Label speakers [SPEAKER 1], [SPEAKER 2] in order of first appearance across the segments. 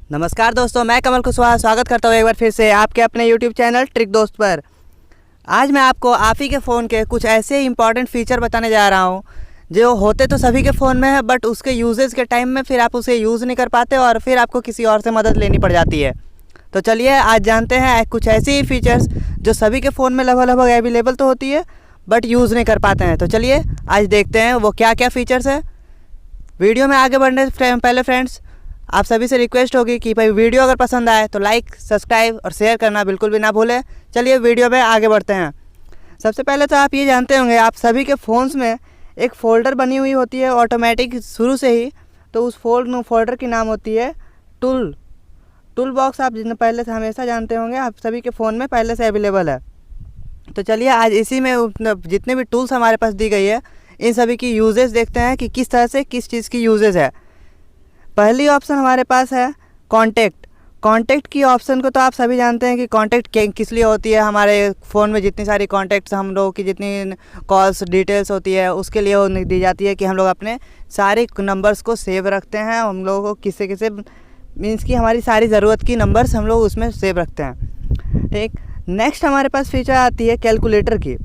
[SPEAKER 1] नमस्कार दोस्तों, मैं कमल कुशवाहा स्वागत करता हूँ एक बार फिर से आपके अपने YouTube चैनल ट्रिक दोस्त पर। आज मैं आपको आप ही के फ़ोन के कुछ ऐसे इंपॉर्टेंट फ़ीचर बताने जा रहा हूँ जो होते तो सभी के फ़ोन में है, बट उसके यूजेस के टाइम में फिर आप उसे यूज़ नहीं कर पाते और फिर आपको किसी और से मदद लेनी पड़ जाती है। तो चलिए आज जानते हैं कुछ ऐसी ही फीचर्स जो सभी के फ़ोन में लगभग अवेलेबल तो होती है बट यूज़ नहीं कर पाते हैं। तो चलिए आज देखते हैं वो क्या क्या फ़ीचर्स है। वीडियो में आगे बढ़ने से पहले फ्रेंड्स, आप सभी से रिक्वेस्ट होगी कि भाई वीडियो अगर पसंद आए तो लाइक, सब्सक्राइब और शेयर करना बिल्कुल भी ना भूलें। चलिए वीडियो में आगे बढ़ते हैं। सबसे पहले तो आप ये जानते होंगे आप सभी के फ़ोन्स में एक फ़ोल्डर बनी हुई होती है ऑटोमेटिक शुरू से ही। तो उस फोल्डर की नाम होती है टूल बॉक्स। आप जिन पहले से हमेशा जानते होंगे, आप सभी के फ़ोन में पहले से अवेलेबल है। तो चलिए आज इसी में जितने भी टूल्स हमारे पास दी गई है इन सभी की यूजेस देखते हैं कि किस तरह से किस चीज़ की यूजेस है। पहली ऑप्शन हमारे पास है कॉन्टैक्ट की ऑप्शन को तो आप सभी जानते हैं कि कॉन्टैक्ट किस लिए होती है। हमारे फ़ोन में जितनी सारी कॉन्टैक्ट्स हम लोगों की जितनी कॉल्स डिटेल्स होती है उसके लिए वो दी जाती है कि हम लोग अपने सारे नंबर्स को सेव रखते हैं। हम लोगों को किसे मीन्स कि हमारी सारी ज़रूरत की नंबर्स हम लोग उसमें सेव रखते हैं। ठीक, नेक्स्ट हमारे पास फीचर आती है कैलकुलेटर की।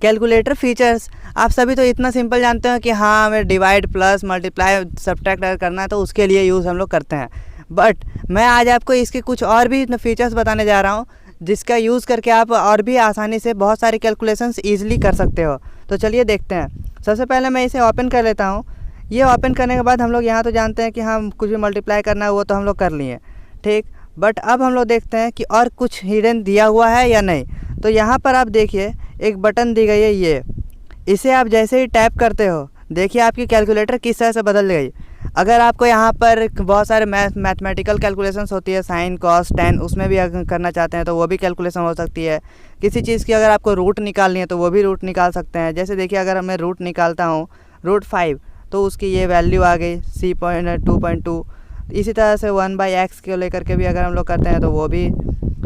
[SPEAKER 1] कैलकुलेटर फीचर्स आप सभी तो इतना सिंपल जानते हैं कि हाँ हमें डिवाइड, प्लस, मल्टीप्लाई, सब्ट्रैक्ट अगर करना है तो उसके लिए यूज़ हम लोग करते हैं। बट मैं आज आपको इसके कुछ और भी फीचर्स बताने जा रहा हूँ जिसका यूज़ करके आप और भी आसानी से बहुत सारी कैलकुलेशंस ईजिली कर सकते हो। तो चलिए देखते हैं। सबसे पहले मैं इसे ओपन कर लेता हूँ। ये ओपन करने के बाद हम लोग यहाँ तो जानते हैं कि हाँ कुछ भी मल्टीप्लाई करना है वो तो हम लोग कर लिए, ठीक। बट अब हम लोग देखते हैं कि और कुछ हिडन दिया हुआ है या नहीं। तो यहाँ पर आप देखिए एक बटन दी गई है, ये इसे आप जैसे ही टैप करते हो देखिए आपकी कैलकुलेटर किस तरह से बदल गई। अगर आपको यहाँ पर बहुत सारे मैथमेटिकल कैलकुलेशंस होती है, साइन, कॉस, टेन, उसमें भी अगर करना चाहते हैं तो वो भी कैलकुलेशन हो सकती है। किसी चीज़ की अगर आपको रूट निकालनी है तो वो भी रूट निकाल सकते हैं। जैसे देखिए अगर मैं रूट निकालता हूँ √5 तो उसकी ये वैल्यू आ गई C.2.2। इसी तरह से 1/x को लेकर के भी अगर हम लोग करते हैं तो वो भी।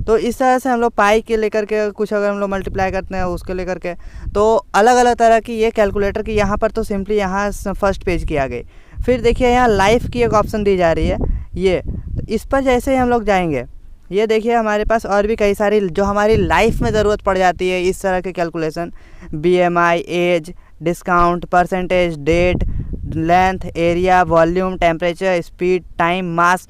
[SPEAKER 1] तो इस तरह से हम लोग पाई के लेकर के कुछ अगर हम लोग मल्टीप्लाई करते हैं उसके लेकर के तो अलग अलग तरह की ये कैलकुलेटर की यहाँ पर तो सिंपली यहाँ फर्स्ट पेज की आ गई। फिर देखिए यहाँ लाइफ की एक ऑप्शन दी जा रही है, ये तो इस पर जैसे ही हम लोग जाएंगे ये देखिए हमारे पास और भी कई सारी जो हमारी लाइफ में ज़रूरत पड़ जाती है इस तरह के calculation. BMI, age, discount, percentage, date, length, area, volume, temperature, speed, time, mass,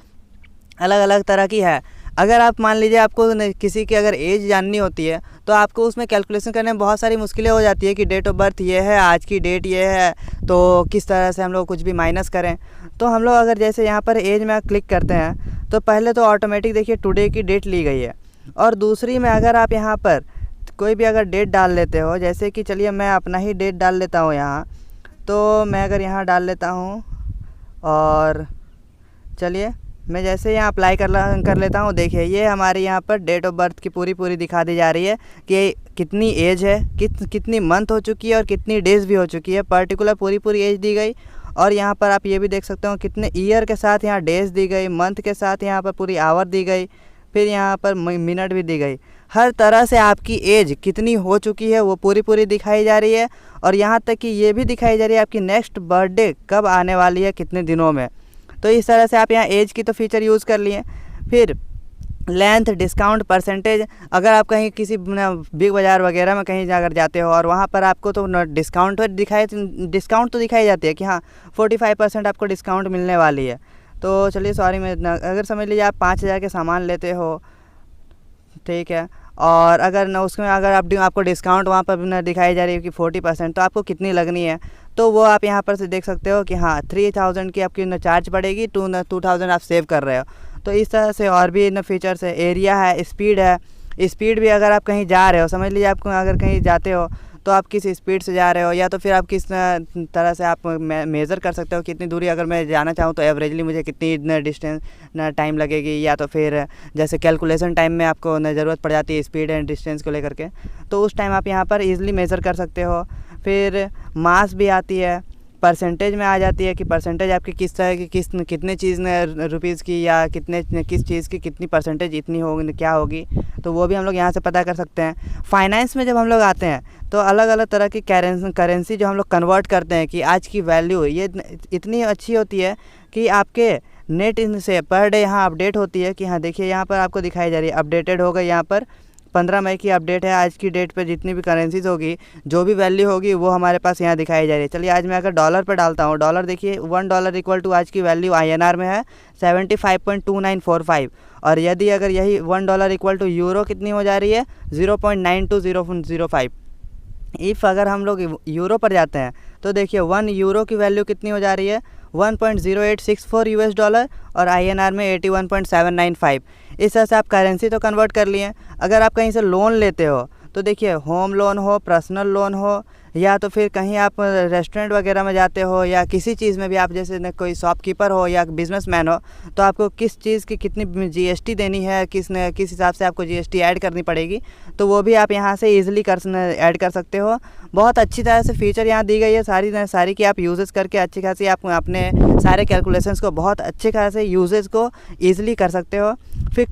[SPEAKER 1] अलग अलग तरह की है। अगर आप मान लीजिए आपको किसी की अगर एज जाननी होती है तो आपको उसमें कैलकुलेशन करने में बहुत सारी मुश्किलें हो जाती है कि डेट ऑफ बर्थ ये है, आज की डेट ये है, तो किस तरह से हम लोग कुछ भी माइनस करें। तो हम लोग अगर जैसे यहाँ पर एज में क्लिक करते हैं तो पहले तो ऑटोमेटिक देखिए टुडे की डेट ली गई है, और दूसरी में अगर आप यहाँ पर कोई भी अगर डेट डाल लेते हो, जैसे कि चलिए मैं अपना ही डेट डाल लेता हूँ यहाँ। तो मैं अगर यहाँ डाल लेता हूँ और चलिए मैं जैसे यहाँ अप्लाई कर लेता हूँ, देखिए ये हमारे यहाँ पर डेट ऑफ बर्थ की पूरी दिखा दी जा रही है कि कितनी एज है, कितनी मंथ हो चुकी है और कितनी डेज़ भी हो चुकी है। पर्टिकुलर पूरी एज दी गई। और यहाँ पर आप ये भी देख सकते हो कितने ईयर के साथ यहाँ डेज़ दी गई, मंथ के साथ यहाँ पर पूरी आवर दी गई, फिर यहाँ पर मिनट भी दी गई। हर तरह से आपकी एज कितनी हो चुकी है वो पूरी दिखाई जा रही है। और यहाँ तक कि ये भी दिखाई जा रही है आपकी नेक्स्ट बर्थडे कब आने वाली है, कितने दिनों में। तो इस तरह से आप यहाँ एज की तो फीचर यूज़ कर लिए। फिर लेंथ, डिस्काउंट, परसेंटेज, अगर आप कहीं किसी बिग बाज़ार वगैरह में कहीं अगर जाते हो और वहाँ पर आपको तो डिस्काउंट तो दिखाई जाती है कि हाँ 45% आपको डिस्काउंट मिलने वाली है। तो चलिए सॉरी मैं अगर समझ लीजिए आप 5,000 के सामान लेते हो, ठीक है, और अगर न उसमें अगर आपको डिस्काउंट वहाँ पर न दिखाई जा रही है कि 40%, तो आपको कितनी लगनी है तो वो आप यहाँ पर से देख सकते हो कि हाँ 3,000 की आपकी न चार्ज पड़ेगी, 2,000 आप सेव कर रहे हो। तो इस तरह से और भी न फीचर्स है। एरिया है, स्पीड है। स्पीड भी अगर आप कहीं जा रहे हो, समझ लीजिए आपको अगर कहीं जाते हो तो आप किस स्पीड से जा रहे हो, या तो फिर आप किस तरह से आप मेज़र कर सकते हो कितनी दूरी अगर मैं जाना चाहूँ तो एवरेजली मुझे कितनी डिस्टेंस टाइम लगेगी, या तो फिर जैसे कैलकुलेशन टाइम में आपको ज़रूरत पड़ जाती है स्पीड एंड डिस्टेंस को लेकर के, तो उस टाइम आप यहाँ पर ईज़िली मेज़र कर सकते हो। फिर मास भी आती है, परसेंटेज में आ जाती है कि परसेंटेज आपकी किस तरह की कितने चीज़ रुपीज़ की या किस चीज़ की कितनी परसेंटेज इतनी होगी क्या होगी, तो वो भी हम लोग यहाँ से पता कर सकते हैं। फाइनेंस में जब हम लोग आते हैं तो अलग अलग तरह की करेंसी जो हम लोग कन्वर्ट करते हैं कि आज की वैल्यू ये इतनी अच्छी होती है कि आपके नेट इनसे पर डे यहाँ अपडेट होती है कि हाँ देखिए यहाँ पर आपको दिखाई जा रही है अपडेटेड हो गई। यहाँ पर 15 मई की अपडेट है। आज की डेट पे जितनी भी करेंसीज होगी, जो भी वैल्यू होगी वो हमारे पास यहाँ दिखाई जा रही है। चलिए आज मैं अगर डॉलर पर डालता हूँ, डॉलर देखिए $1 इक्वल टू आज की वैल्यू INR में है 75.2945। और यदि अगर यही $1 इक्वल टू यूरो कितनी हो जा रही है 0.9205। इफ़ अगर हम लोग यूरो पर जाते हैं तो देखिए 1 यूरो की वैल्यू कितनी हो जा रही है 1.0864 US डॉलर और INR में 81.795। इस तरह से आप करेंसी तो कन्वर्ट कर लिए। अगर आप कहीं से लोन लेते हो तो देखिए होम लोन हो, पर्सनल लोन हो, या तो फिर कहीं आप रेस्टोरेंट वगैरह में जाते हो, या किसी चीज़ में भी आप जैसे कोई शॉपकीपर हो या बिजनेसमैन हो, तो आपको किस चीज़ की कितनी GST देनी है, किस हिसाब से आपको GST ऐड करनी पड़ेगी, तो वो भी आप यहाँ से ईजिली ऐड कर सकते हो। बहुत अच्छी तरह से फीचर यहाँ दी गई है सारी कि आप यूजेस करके अच्छी खासी आप अपने सारे कैलकुलेशंस को बहुत अच्छे खासे यूजेस को ईजिली कर सकते हो। फिर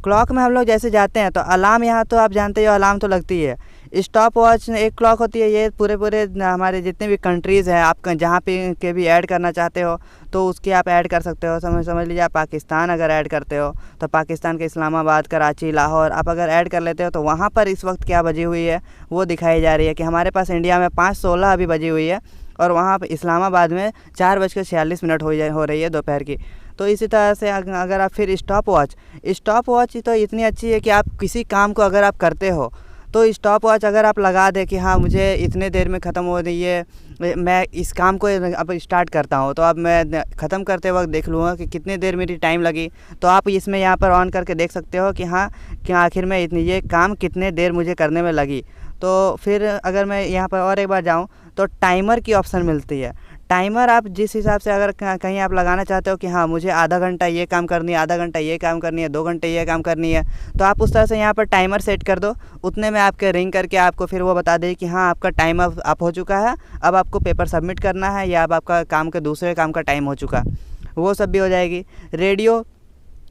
[SPEAKER 1] क्लॉक में हम लोग जैसे जाते हैं तो अलार्म, यहाँ तो आप जानते हो अलार्म तो लगती है। स्टॉप वॉच एक क्लॉक होती है। ये पूरे हमारे जितने भी कंट्रीज़ हैं, आप जहाँ पे के भी ऐड करना चाहते हो तो उसकी आप ऐड कर सकते हो। समझ लीजिए आप पाकिस्तान अगर ऐड करते हो तो पाकिस्तान के इस्लामाबाद, कराची, लाहौर आप अगर ऐड कर लेते हो तो वहाँ पर इस वक्त क्या बजी हुई है वो दिखाई जा रही है कि हमारे पास इंडिया में 5:16 अभी बजी हुई है और वहाँ पर इस्लामाबाद में 4:46 हो रही है दोपहर की। तो इसी तरह से अगर आप फिर स्टॉप वॉच तो इतनी अच्छी है कि आप किसी काम को अगर आप करते हो तो स्टॉप वॉच अगर आप लगा दें कि हाँ मुझे इतने देर में ख़त्म हो रही है, मैं इस काम को अब स्टार्ट करता हूँ, तो अब मैं ख़त्म करते वक्त देख लूँगा कि कितने देर मेरी टाइम लगी, तो आप इसमें यहाँ पर ऑन करके देख सकते हो कि हाँ कि आखिर में ये काम कितने देर मुझे करने में लगी। तो फिर अगर मैं यहाँ पर और एक बार जाऊँ तो टाइमर की ऑप्शन मिलती है। टाइमर आप जिस हिसाब से अगर कहीं आप लगाना चाहते हो कि हाँ मुझे आधा घंटा ये काम करनी है, आधा घंटा ये काम करनी है, 2 घंटे ये काम करनी है, तो आप उस तरह से यहाँ पर टाइमर सेट कर दो। उतने में आपके रिंग करके आपको फिर वो बता दे कि हाँ आपका टाइम अप हो चुका है, अब आपको पेपर सबमिट करना है, या अब आपका काम के दूसरे काम का टाइम हो चुका, वो सब भी हो जाएगी। रेडियो,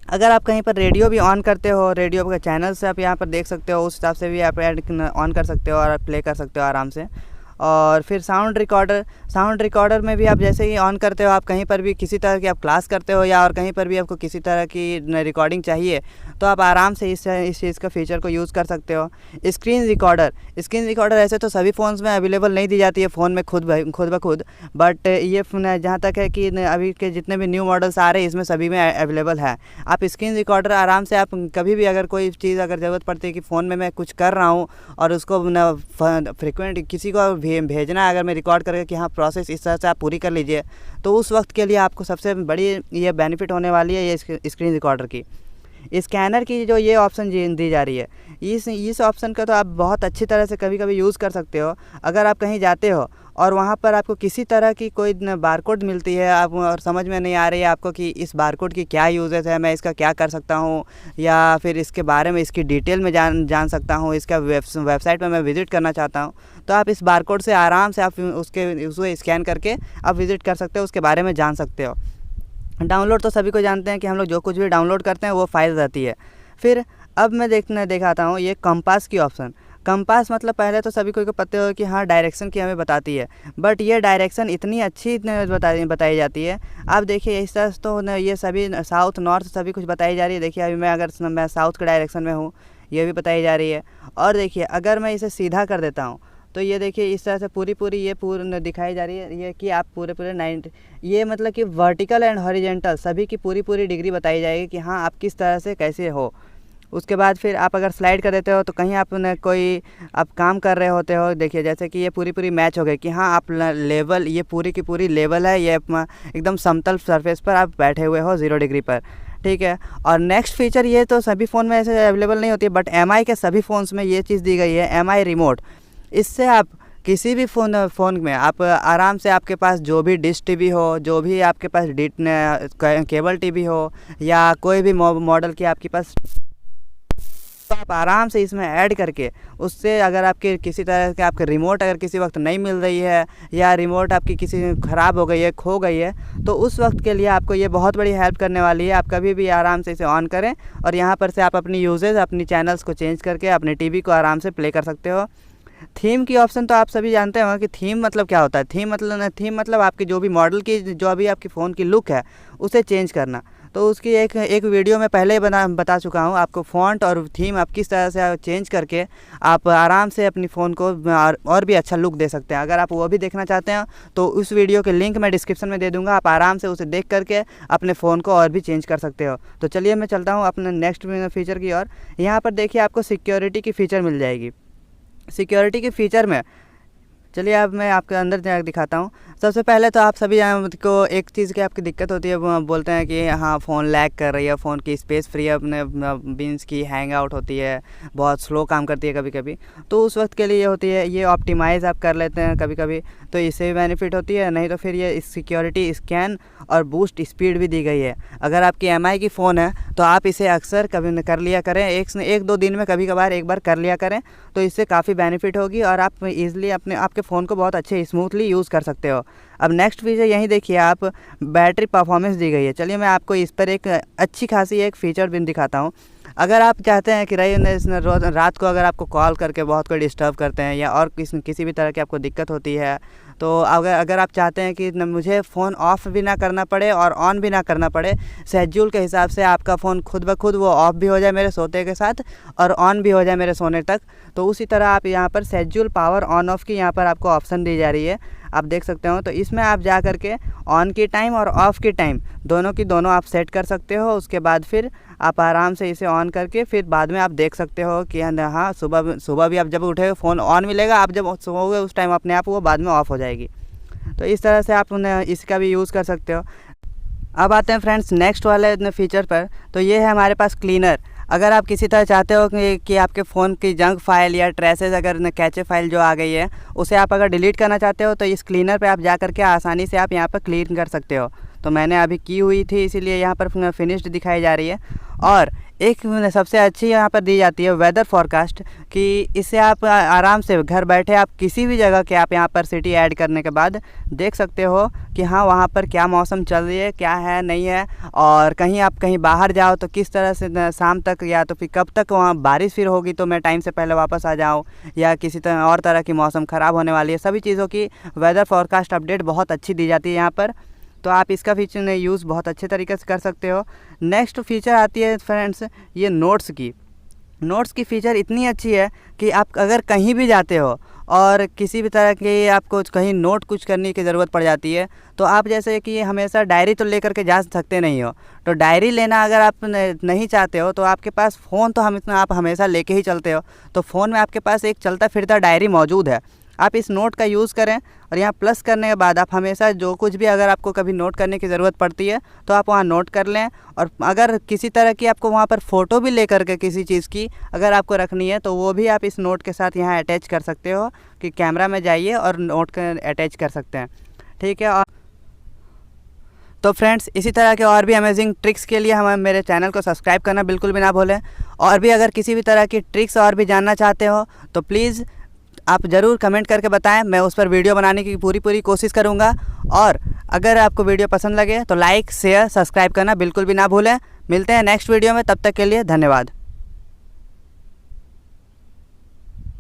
[SPEAKER 1] अगर आप कहीं पर रेडियो भी ऑन करते हो, रेडियो के चैनल से आप यहाँ पर देख सकते हो, उस हिसाब से भी आप ऑन कर सकते हो और प्ले कर सकते हो आराम से। और फिर साउंड रिकॉर्डर में भी आप जैसे ही ऑन करते हो, आप कहीं पर भी किसी तरह की आप क्लास करते हो या और कहीं पर भी आपको किसी तरह की रिकॉर्डिंग चाहिए तो आप आराम से इस चीज़ का फीचर को यूज़ कर सकते हो। स्क्रीन रिकॉर्डर ऐसे तो सभी फ़ोन्स में अवेलेबल नहीं दी जाती है फ़ोन में खुद ब खुद, बट ये जहाँ तक है कि अभी के जितने भी न्यू मॉडल्स आ रहे हैं इसमें सभी में अवेलेबल है। आप स्क्रीन रिकॉर्डर आराम से आप कभी भी अगर कोई चीज़ अगर ज़रूरत पड़ती है कि फ़ोन में मैं कुछ कर रहा हूँ और उसको फ्रिक्वेंट किसी को भेजना है, अगर मैं रिकॉर्ड करके कि हाँ प्रोसेस इस तरह से आप पूरी कर लीजिए, तो उस वक्त के लिए आपको सबसे बड़ी ये बेनिफिट होने वाली है ये स्क्रीन रिकॉर्डर की। स्कैनर की जो ये ऑप्शन दी जा रही है, इस ऑप्शन का तो आप बहुत अच्छी तरह से कभी कभी यूज़ कर सकते हो। अगर आप कहीं जाते हो और वहाँ पर आपको किसी तरह की कोई बारकोड मिलती है आप और समझ में नहीं आ रही है आपको कि इस बारकोड की क्या यूजेस है, मैं इसका क्या कर सकता हूँ, या फिर इसके बारे में इसकी डिटेल में जान सकता हूँ, इसका वेबसाइट पर मैं विज़िट करना चाहता हूँ, तो आप इस बारकोड से आराम से आप उसको स्कैन करके आप विज़िट कर सकते हो, उसके बारे में जान सकते हो। डाउनलोड तो सभी को जानते हैं कि हम लोग जो कुछ भी डाउनलोड करते हैं वो फाइल रहती है। फिर अब मैं दिखाता हूँ ये कंपास की ऑप्शन। कंपास मतलब पहले तो सभी को पता हो कि हाँ डायरेक्शन की हमें बताती है, बट ये डायरेक्शन इतनी अच्छी बताई जाती है। आप देखिए इस तरह तो ये सभी साउथ नॉर्थ सभी कुछ बताई जा रही है। देखिए अभी मैं साउथ के डायरेक्शन में हूँ, ये भी बताई जा रही है। और देखिए अगर मैं इसे सीधा कर देता हूँ तो ये देखिए इस तरह से पूरी ये पूरी दिखाई जा रही है, ये कि आप पूरे 90, ये मतलब कि वर्टिकल एंड हॉरिजेंटल सभी की पूरी डिग्री बताई जाएगी कि हाँ आप किस तरह से कैसे हो। उसके बाद फिर आप अगर स्लाइड कर देते हो तो कहीं आप काम कर रहे होते हो, देखिए जैसे कि ये पूरी मैच हो गई कि हाँ आप लेवल, ये पूरी की पूरी लेवल है, ये एकदम समतल सरफेस पर आप बैठे हुए हो 0 डिग्री पर, ठीक है। और नेक्स्ट फीचर ये तो सभी फ़ोन में ऐसे अवेलेबल नहीं होती है, बट MI के सभी फ़ोन्स में ये चीज़ दी गई है, MI रिमोट। इससे आप किसी भी फ़ोन में आप आराम से, आपके पास जो भी डिश टीवी हो, जो भी आपके पास केबल टीवी हो, या कोई भी मॉडल की आपके पास, तो आप आराम से इसमें ऐड करके उससे अगर आपके किसी तरह के आपके रिमोट अगर किसी वक्त नहीं मिल रही है, या रिमोट आपकी किसी ख़राब हो गई है, खो गई है, तो उस वक्त के लिए आपको ये बहुत बड़ी हेल्प करने वाली है। आप कभी भी आराम से इसे ऑन करें और यहाँ पर से आप अपनी यूजेज, अपनी चैनल्स को चेंज करके अपने टीवी को आराम से प्ले कर सकते हो। थीम की ऑप्शन तो आप सभी जानते होंगे कि थीम मतलब क्या होता है। थीम मतलब आपकी जो भी मॉडल की जो अभी आपकी फ़ोन की लुक है उसे चेंज करना। तो उसकी एक वीडियो में पहले ही बता चुका हूँ आपको, फ़ॉन्ट और थीम आप किस तरह से चेंज करके आप आराम से अपनी फ़ोन को और भी अच्छा लुक दे सकते हैं। अगर आप वो भी देखना चाहते हैं तो उस वीडियो के लिंक मैं डिस्क्रिप्शन में दे दूँगा, आप आराम से उसे देख करके अपने फ़ोन को और भी चेंज कर सकते हो। तो चलिए मैं चलता हूँ अपने नेक्स्ट फीचर की ओर। यहाँ पर देखिए आपको सिक्योरिटी की फ़ीचर मिल जाएगी। सिक्योरिटी के फ़ीचर में चलिए अब मैं आपके अंदर जाकर दिखाता हूँ। सबसे पहले तो आप सभी को एक चीज़ की आपकी दिक्कत होती है, वो बोलते हैं कि हाँ फ़ोन लैग कर रही है, फ़ोन की स्पेस फ्री अपने बीन्स की हैंग आउट होती है, बहुत स्लो काम करती है कभी कभी। तो उस वक्त के लिए ये होती है, ये ऑप्टिमाइज़ आप कर लेते हैं कभी कभी, तो इससे भी बेनिफिट होती है। नहीं तो फिर ये सिक्योरिटी स्कैन और बूस्ट स्पीड भी दी गई है। अगर आपकी MI की फ़ोन है तो आप इसे अक्सर कभी कर लिया करें, एक दो दिन में कभी कभार एक बार कर लिया करें, तो इससे काफ़ी बेनिफिट होगी और आप ईज़िली आपके फ़ोन को बहुत अच्छे स्मूथली यूज़ कर सकते हो। अब नेक्स्ट फीचर यहीं देखिए आप, बैटरी परफॉर्मेंस दी गई है। चलिए मैं आपको इस पर एक अच्छी खासी एक फ़ीचर भी दिखाता हूँ। अगर आप चाहते हैं कि रात को अगर आपको कॉल करके बहुत कोई डिस्टर्ब करते हैं या और किसी भी तरह की आपको दिक्कत होती है, तो अगर आप चाहते हैं कि मुझे फ़ोन ऑफ़ भी ना करना पड़े और ऑन भी ना करना पड़े, शेड्यूल के हिसाब से आपका फ़ोन खुद ब खुद वो ऑफ़ भी हो जाए मेरे सोते के साथ और ऑन भी हो जाए मेरे सोने तक, तो उसी तरह आप यहाँ पर शेड्यूल पावर ऑन ऑफ़ की यहाँ पर आपको ऑप्शन दी जा रही है, आप देख सकते हो। तो इसमें आप जा कर के ऑन की टाइम और ऑफ़ की टाइम दोनों आप सेट कर सकते हो। उसके बाद फिर आप आराम से इसे ऑन करके फिर बाद में आप देख सकते हो कि हाँ सुबह भी आप जब उठे फ़ोन ऑन मिलेगा, आप जब सोओगे उस टाइम अपने आप वो बाद में ऑफ़ हो जाएगी। तो इस तरह से आप इसका भी यूज़ कर सकते हो। अब आते हैं फ्रेंड्स नेक्स्ट वाले फीचर पर। तो ये है हमारे पास क्लीनर। अगर आप किसी तरह चाहते हो कि आपके फ़ोन की जंक फाइल या ट्रेसेस अगर कैचे फाइल जो आ गई है उसे आप अगर डिलीट करना चाहते हो, तो इस क्लीनर पे आप जा कर के आसानी से आप यहाँ पर क्लीन कर सकते हो। तो मैंने अभी की हुई थी, इसीलिए यहाँ पर फिनिश्ड दिखाई जा रही है। और एक सबसे अच्छी यहाँ पर दी जाती है वेदर फॉरकास्ट, कि इससे आप आराम से घर बैठे आप किसी भी जगह के आप यहाँ पर सिटी ऐड करने के बाद देख सकते हो कि हाँ वहाँ पर क्या मौसम चल रही है, क्या है नहीं है। और कहीं बाहर जाओ तो किस तरह से शाम तक या तो फिर कब तक वहाँ बारिश फिर होगी, तो मैं टाइम से पहले वापस आ जाऊँ, या किसी तरह और तरह की मौसम ख़राब होने वाली है, सभी चीज़ों की वेदर फॉरकास्ट अपडेट बहुत अच्छी दी जाती है यहाँ पर। तो आप इसका फीचर यूज़ बहुत अच्छे तरीके से कर सकते हो। नेक्स्ट फीचर आती है फ्रेंड्स ये नोट्स की फ़ीचर इतनी अच्छी है कि आप अगर कहीं भी जाते हो और किसी भी तरह की आपको कहीं नोट कुछ करने की ज़रूरत पड़ जाती है, तो आप जैसे कि हमेशा डायरी तो लेकर के जा सकते नहीं हो, तो डायरी लेना अगर आप नहीं चाहते हो तो आपके पास फ़ोन तो आप हमेशा लेके ही चलते हो, तो फ़ोन में आपके पास एक चलता फिरता डायरी मौजूद है। आप इस नोट का यूज़ करें और यहाँ प्लस करने के बाद आप हमेशा जो कुछ भी अगर आपको कभी नोट करने की ज़रूरत पड़ती है तो आप वहाँ नोट कर लें। और अगर किसी तरह की आपको वहाँ पर फ़ोटो भी लेकर के किसी चीज़ की अगर आपको रखनी है, तो वो भी आप इस नोट के साथ यहाँ अटैच कर सकते हो, कि कैमरा में जाइए और नोट कर अटैच कर सकते हैं, ठीक है। और तो फ्रेंड्स इसी तरह के और भी अमेजिंग ट्रिक्स के लिए हम मेरे चैनल को सब्सक्राइब करना बिल्कुल भी ना भूलें। और भी अगर किसी भी तरह की ट्रिक्स और भी जानना चाहते हो तो प्लीज़ आप ज़रूर कमेंट करके बताएं, मैं उस पर वीडियो बनाने की पूरी कोशिश करूंगा। और अगर आपको वीडियो पसंद लगे तो लाइक शेयर सब्सक्राइब करना बिल्कुल भी ना भूलें। मिलते हैं नेक्स्ट वीडियो में, तब तक के लिए धन्यवाद।